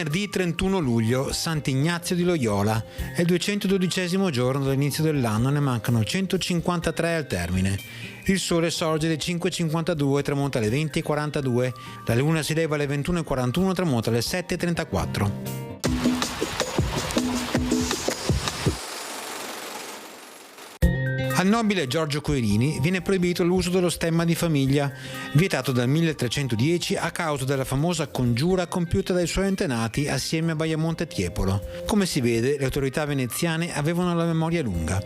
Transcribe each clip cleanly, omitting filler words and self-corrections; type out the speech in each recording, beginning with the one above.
Venerdì 31 luglio, Sant'Ignazio di Loyola. È il 212° giorno dall'inizio dell'anno, ne mancano 153 al termine. Il sole sorge alle 5:52 e tramonta alle 20:42. La luna si leva alle 21:41 e tramonta alle 7:34. Al nobile Giorgio Querini viene proibito l'uso dello stemma di famiglia, vietato dal 1310 a causa della famosa congiura compiuta dai suoi antenati assieme a Baiamonte Tiepolo. Come si vede, le autorità veneziane avevano la memoria lunga.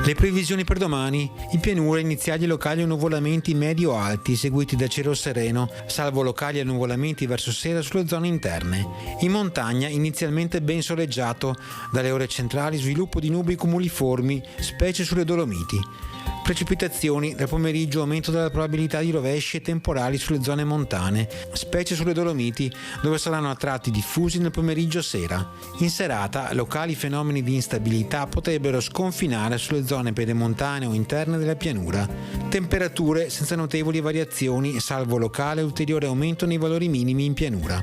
Le previsioni per domani: in pianura iniziali locali annuvolamenti medio-alti seguiti da cielo sereno, salvo locali annuvolamenti verso sera sulle zone interne. In montagna inizialmente ben soleggiato, dalle ore centrali sviluppo di nubi cumuliformi, specie sulle Dolomiti. Precipitazioni, dal pomeriggio aumento della probabilità di rovesci e temporali sulle zone montane, specie sulle Dolomiti, dove saranno a tratti diffusi nel pomeriggio sera. In serata, locali fenomeni di instabilità potrebbero sconfinare sulle zone pedemontane o interne della pianura. Temperature senza notevoli variazioni, salvo locale ulteriore aumento nei valori minimi in pianura.